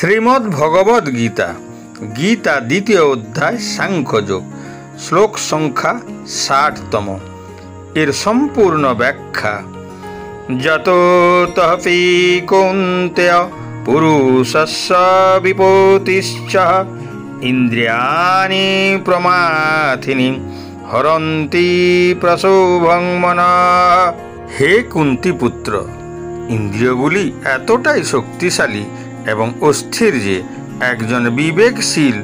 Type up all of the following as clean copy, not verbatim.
শ্রীমদ্ ভগবদ গীতা, গীতা দ্বিতীয় অধ্যায় সাংখ্যযোগ, শ্লোক সংখ্যা ৬০তম। এর সম্পূর্ণ ব্যাখ্যা। যতো তহপি কৌন্তেয় পুরুষস্য বিপতিশ্চ ইন্দ্রিয়াণি প্রমাথিনী হরন্তি প্রসুভং মনঃ। হে কুন্তি পুত্র, ইন্দ্রিয়গুলি এতটাই শক্তিশালী এবং অস্থির যে একজন বিবেকশীল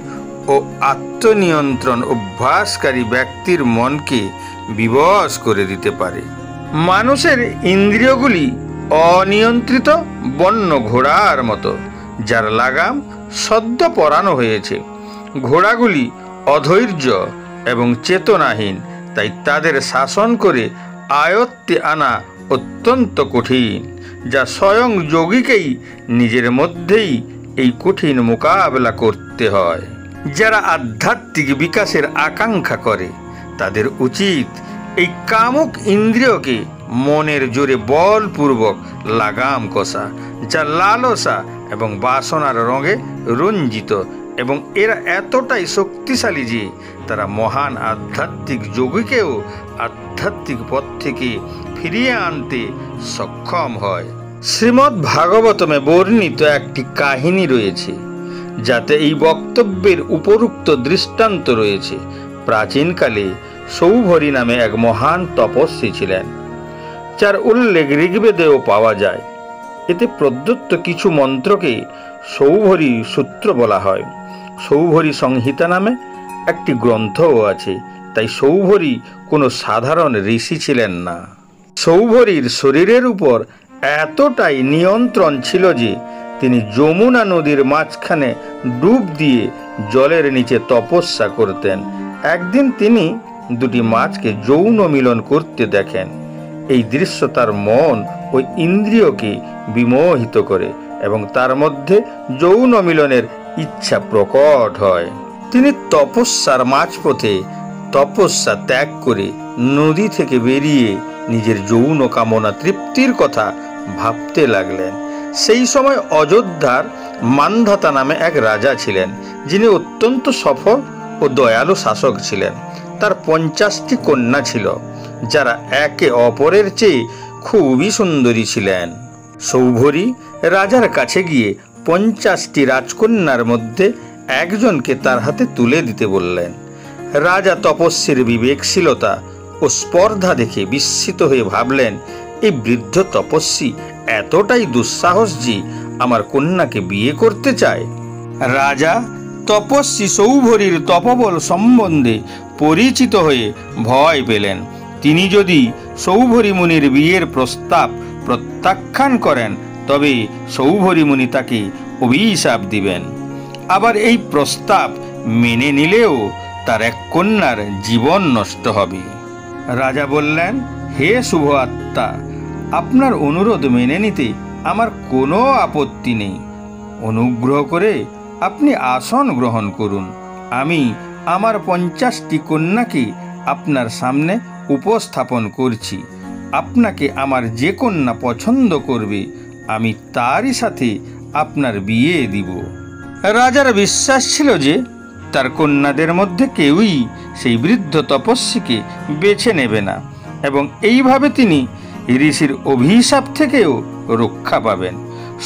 ও আত্মনিয়ন্ত্রণ অভ্যাসকারী ব্যক্তির মনকে বিবশ করে দিতে পারে। মানুষের ইন্দ্রিয়গুলি অনিয়ন্ত্রিত বন্য ঘোড়ার মতো, যার লাগাম সদ্য পরানো হয়েছে। ঘোড়াগুলি অধৈর্য এবং চেতনাহীন, তাই তাদের শাসন করে আয়ত্তে আনা অত্যন্ত কঠিন, যা স্বয়ং যোগীকেই নিজের মধ্যেই এই কঠিন মোকাবেলা করতে হয়। যারা আধ্যাত্মিক বিকাশের আকাঙ্ক্ষা করে তাদের উচিত এই কামুক ইন্দ্রিয়কে মনের জোরে বলপূর্বক লাগাম কষা, যা লালসা এবং বাসনার রঙে রঞ্জিত, এবং এরা এতটাই শক্তিশালী যে তারা মহান আধ্যাত্মিক যোগীকেও আধ্যাত্মিক পথ থেকে ফিরিয়ে আনতে সক্ষম হয়। শ্রীমদ্ ভাগবতমে বর্ণিত একটি কাহিনী রয়েছে, যাতে এই বক্তব্যের উপরুক্ত দৃষ্টান্ত রয়েছে। প্রাচীনকালে সৌভরী নামে এক মহান তপস্বী ছিলেন, যার উল্লেখ ঋগ্বেদেও পাওয়া যায়। এতে প্রদত্ত কিছু মন্ত্রকে সৌভরী সূত্র বলা হয়। সৌভরী সংহিতা নামে একটি গ্রন্থও আছে, তাই সৌভরী কোনো সাধারণ ঋষি ছিলেন না। সৌভরীর শরীরের উপর এতটাই নিয়ন্ত্রণ ছিল যে তিনি যমুনা নদীর মাঝখানে ডুব দিয়ে জলের নিচে তপস্যা করতেন। একদিন তিনি দুটি মাছকে যৌন মিলন করতে দেখেন। এই দৃশ্য তার মন ও ইন্দ্রিয়কে বিমোহিত করে এবং তার মধ্যে যৌন মিলনের ইচ্ছা প্রকট হয়। তিনি তপস্যার মাঝপথে তপস্যা ত্যাগ করে নদী থেকে বেরিয়ে নিজের যৌন কামনা তৃপ্তির কথা ভাবতে লাগলেন। সেই সময় অযোধ্যার মান্ধাতা নামে এক রাজা ছিলেন, যিনি অত্যন্ত সফল ও দয়ালু শাসক ছিলেন। তার 50টি কন্যা ছিল, যারা একে অপরের চেয়ে খুবই সুন্দরী ছিলেন। সৌভরী রাজার কাছে গিয়ে 50টি রাজকন্যার মধ্যে একজনকে তার হাতে তুলে দিতে বললেন। রাজা তপস্বীর বিবেকশীলতা ও স্পর্ধা দেখে বিস্মিত হয়ে ভাবলেন, এই বৃদ্ধ তপস্বী এতটাই দুঃসাহস যে আমার কন্যাকে বিয়ে করতে চায়। রাজা তপস্বী সৌভরীর তপবল সম্বন্ধে পরিচিত হয়ে ভয় পেলেন। তিনি যদি সৌভরী মুনির বিয়ের প্রস্তাব প্রত্যাখ্যান করেন, তবে সৌভরী মুনি তাকে অভিশাপ দিবেন। আবার এই প্রস্তাব মেনে নিলেও তার এক কন্যার জীবন নষ্ট হবে। রাজা বললেন, হে শুভ আত্মা, আপনার অনুরোধ মেনে নিতে আমার কোনো আপত্তি নেই। অনুগ্রহ করে আপনি আসন গ্রহণ করুন। আমি আমার 50টি কন্যাকে আপনার সামনে উপস্থাপন করছি। আপনাকে আমার যে কন্যা পছন্দ করবে, আমি তারই সাথে আপনার বিয়ে দিব। রাজার বিশ্বাস ছিল যে তার কন্যাদের মধ্যে কেউই সেই বৃদ্ধ তপস্বীকে বেছে নেবে না, এবং এইভাবে তিনি ঋষির অভিশাপ থেকেও রক্ষা পাবেন।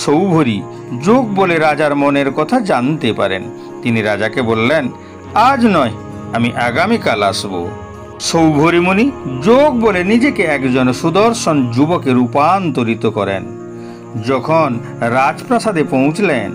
সৌভরী যোগ বলে রাজার মনের কথা জানতে পারেন। তিনি রাজাকে বললেন, আজ নয়, আমি আগামীকাল আসব। সৌভরী মুনি যোগ বলে নিজেকে একজন সুদর্শন যুবকে রূপান্তরিত করেন। যখন রাজপ্রাসাদে পৌঁছলেন,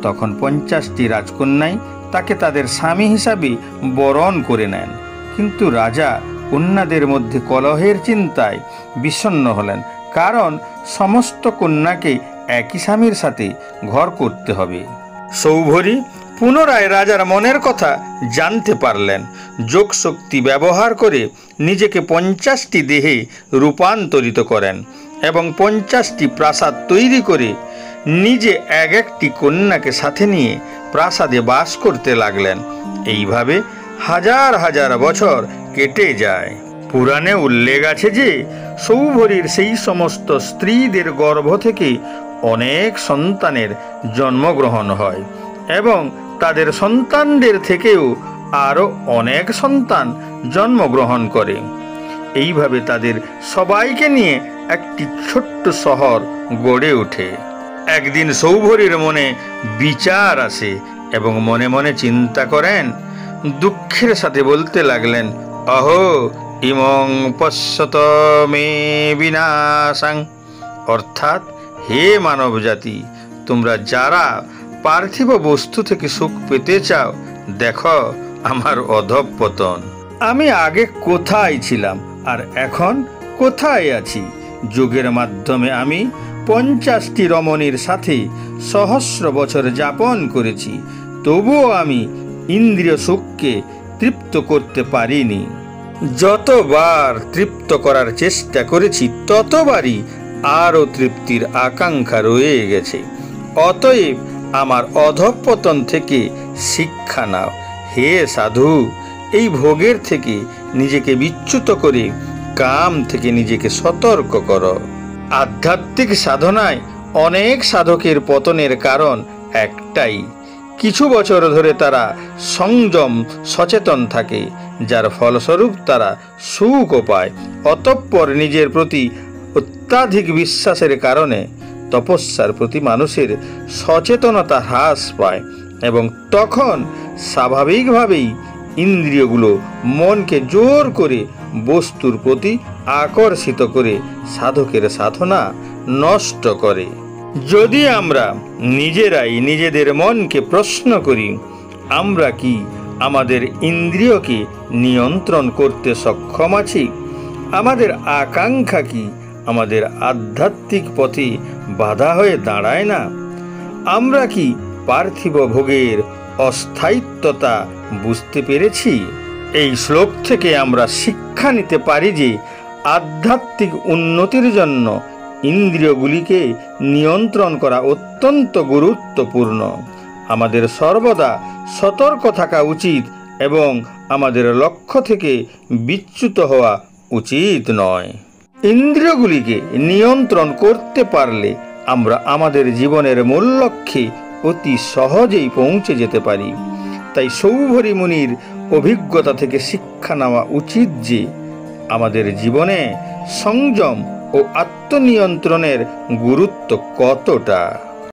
তখন 50টি রাজকন্যাই তাকে তাদের স্বামী হিসাবে বরণ করে নেন। কিন্তু রাজা কন্যাদের মধ্যে কলহের চিন্তায় বিষণ্ণ হলেন, কারণ সমস্ত কন্যাকে একই স্বামীর সাথে ঘর করতে হবে। সৌভরী পুনরায় রাজার মনের কথা জানতে পারলেন। যোগ শক্তি ব্যবহার করে নিজেকে 50টি দেহে রূপান্তরিত করেন এবং 50টি প্রাসাদ তৈরি করে নিজে এক একটি কন্যাকে সাথে নিয়ে প্রাসাদে বাস করতে লাগলেন। এইভাবে হাজার হাজার বছর কেটে যায়। পুরাণে উল্লেখ আছে যে সৌভরীর সেই সমস্ত স্ত্রীদের গর্ভ থেকে অনেক সন্তানের জন্মগ্রহণ হয় এবং তাদের সন্তানদের থেকেও আরও অনেক সন্তান জন্মগ্রহণ করে। এইভাবে তাদের সবাইকে নিয়ে একটি ছোট্ট শহর গড়ে ওঠে। একদিন সৌভরীর মনে বিচার আসে এবং মনে মনে চিন্তা করেন, দুঃখের সাথে বলতে লাগলেন, অহো ইমং পশ্যত মে বিনাশাং, অর্থাৎ হে মানব জাতি, তোমরা যারা পার্থিব বস্তু থেকে সুখ পেতে চাও, দেখো আমার অধঃপতন। আমি আগে কোথায় ছিলাম আর এখন কোথায় আছি। যোগের মাধ্যমে আমি 50টি রমণীর সাথে সহস্র বছর যাপন করেছি, তবুও আমি ইন্দ্রিয় সুখকে তৃপ্ত করতে পারিনি। যতবার তৃপ্ত করার চেষ্টা করেছি ততবারই আরও তৃপ্তির আকাঙ্ক্ষা রয়ে গেছে। অতএব আমার অধঃপতন থেকে শিক্ষা নাও। হে সাধু, এই ভোগের থেকে নিজেকে বিচ্যুত করে কাম থেকে নিজেকে সতর্ক করো। আধ্যাত্মিক সাধনায় অনেক সাধকের পতনের কারণ একটাই, কিছু বছর ধরে তারা সংযম সচেতন থাকে, যার ফলস্বরূপ তারা সুখও পায়। অতঃপর নিজের প্রতি অত্যাধিক বিশ্বাসের কারণে তপস্যার প্রতি মানুষের সচেতনতা হ্রাস পায় এবং তখন স্বাভাবিকভাবেই ইন্দ্রিয়গুলো মনকে জোর করে বস্তুর প্রতি আকর্ষিত করে সাধকের সাধনা নষ্ট করে। যদি আমরা নিজেরাই নিজেদের মনকে প্রশ্ন করি, আমরা কি আমাদের ইন্দ্রিয়কে নিয়ন্ত্রণ করতে সক্ষম আছি? আমাদের আকাঙ্ক্ষা কি আমাদের আধ্যাত্মিক পথে বাধা হয়ে দাঁড়ায় না? আমরা কি পার্থিব ভোগের অস্থায়িত্বতা বুঝতে পেরেছি? এই শ্লোক থেকে আমরা শিক্ষা নিতে পারি যে আধ্যাত্মিক উন্নতির জন্য ইন্দ্রিয়গুলিকে নিয়ন্ত্রণ করা অত্যন্ত গুরুত্বপূর্ণ। আমাদের সর্বদা সতর্ক থাকা উচিত এবং আমাদের লক্ষ্য থেকে বিচ্যুত হওয়া উচিত নয়। ইন্দ্রিয়গুলিকে নিয়ন্ত্রণ করতে পারলে আমরা আমাদের জীবনের মূল লক্ষ্যে অতি সহজেই পৌঁছে যেতে পারি। তাই সৌভরী মুনির অভিজ্ঞতা থেকে শিক্ষা নেওয়া উচিত যে আমাদের জীবনে সংযম ও আত্মনিয়ন্ত্রণের গুরুত্ব কতটা।